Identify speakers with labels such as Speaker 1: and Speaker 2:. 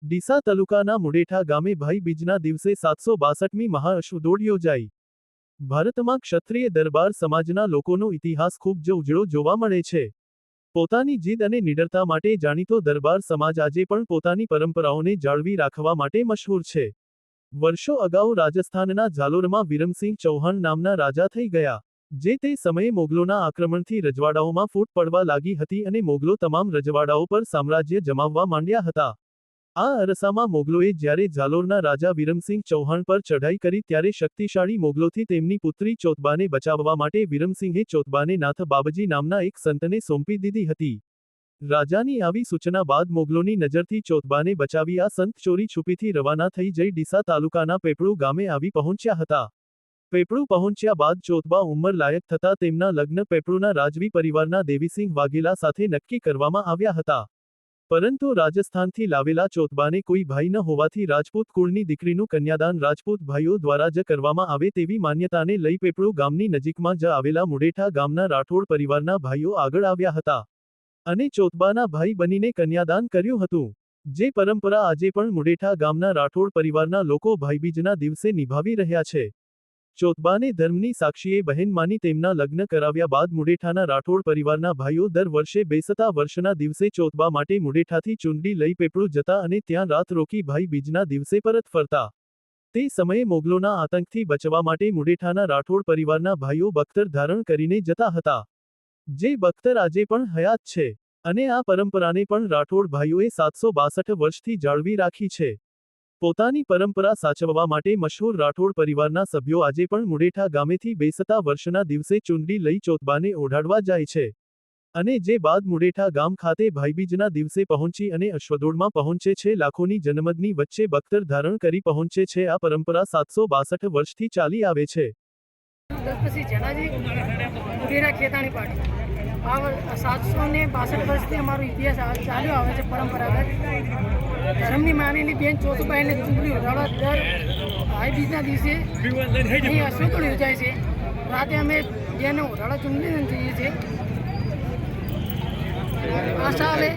Speaker 1: ડીસા તાલુકાના મુડેઠા ગામે ભાઈ બીજના દિવસે 762મી મહાઅશ્વદોડ યોજાઈ। ભારતમાં ક્ષત્રિય દરબાર સમાજના લોકોનો ઇતિહાસ ખૂબ જ ઉજળો જોવા મળે છે। પોતાની જીદ અને નિડરતા માટે જાણીતો દરબાર સમાજ આજે પણ પોતાની પરંપરાઓને જાળવી રાખવા માટે મશહૂર છે। વર્ષો અગાઉ રાજસ્થાનના જાલોરમાં વિરમસિંહ ચૌહાણ નામના રાજા થઈ ગયા, જે તે સમયે મોગલોના આક્રમણથી રજવાડાઓમાં ફૂટ પડવા લાગી હતી અને મોગલો તમામ રજવાડાઓ પર સામ્રાજ્ય જમાવવા માંડ્યા હતા। આ અરસામાં મોગલોએ જ્યારે જાલોરના રાજા વિરમસિંહ ચૌહાણ પર ચઢાઈ કરી ત્યારે શક્તિશાળી મોગલોથી તેમની પુત્રી ચોતબાને બચાવવા માટે વિરમસિંહે ચોતબાને નાથ બાબજી નામના એક સંતને સોંપી દીધી હતી। રાજાની આવી સૂચના બાદ મોગલોની નજરથી ચોતબાને બચાવી આ સંત ચોરી છુપીથી રવાના થઈ જઈ ડીસા તાલુકાના પેપળુ ગામે આવી પહોંચ્યા હતા। પેપળુ પહોંચ્યા બાદ ચોતબા ઉંમર લાયક થતા તેમના લગ્ન પેપળુના રાજવી પરિવારના દેવીસિંહ વાઘેલા સાથે નક્કી કરવામાં આવ્યા હતા। પરંતુ રાજસ્થાનથી લાવેલા ચોતબાને કોઈ ભાઈ ન હોવાથી રાજપૂત કુળની દીકરીનું કન્યાદાન રાજપૂત ભાઈઓ દ્વારા જ કરવામાં આવે તેવી માન્યતાને લઈ પેપળુ ગામની નજીકમાં જ આવેલા મુડેઠા ગામના રાઠોડ પરિવારના ભાઈઓ આગળ આવ્યા હતા અને ચોતબાના ભાઈ બનીને કન્યાદાન કર્યું હતું, જે પરંપરા આજે પણ મુડેઠા ગામના રાઠોડ પરિવારના લોકો ભાઈબીજના દિવસે નિભાવી રહ્યા છે। ચોતબાને ધર્મની સાક્ષીએ બહેન માની તેમના લગ્ન કરાવ્યા બાદ મુડેઠાના રાઠોડ પરિવારના ભાઈઓ દર વર્ષે બેસતા વર્ષના દિવસે ચોતબા માટે મુડેઠાથી ચૂંદડી લઈ પેપળુ જતા અને ત્યાં રાત રોકી ભાઈ બીજના દિવસે પરત ફરતા। તે સમયે મોગલોના આતંકથી બચવા માટે મુડેઠાના રાઠોડ પરિવારના ભાઈઓ બખ્તર ધારણ કરીને જતા હતા, જે બખ્તર આજે પણ હયાત છે અને આ પરંપરાને પણ રાઠોડ ભાઈઓએ 762 વર્ષથી જાળવી રાખી છે। પોતાની પરંપરા સાચવવા માટે મશહૂર રાઠોડ પરિવારના સભ્યો આજે પણ મુડેઠા ગામેથી બેસતા વર્ષના દિવસે ચૂંદડી લઈ ચોતબાને ઓઢાડવા જાય છે અને જે બાદ મુડેઠા ગામ ખાતે ભાઈબીજના દિવસે પહોંચી અને અશ્વદોડમાં પહોંચે છે। લાખોની જનમતની વચ્ચે બખ્તર ધારણ કરી પહોંચે છે। આ પરંપરા 762 વર્ષથી ચાલી આવે છે।
Speaker 2: 762 વર્ષથી અમારો ઇતિહાસ ચાલ્યો આવે છે। પરંપરાગત ધર્મની માનેલી બેન ચોથબાઈને ચૂંટણી ઉડાડવા દર ભાઈ બીજના દિવસે અહીં અશ્વદોડ યોજાય છે। રાતે અમે બેને ઉડાડવા ચૂંટણી જઈએ છીએ। આ સાલે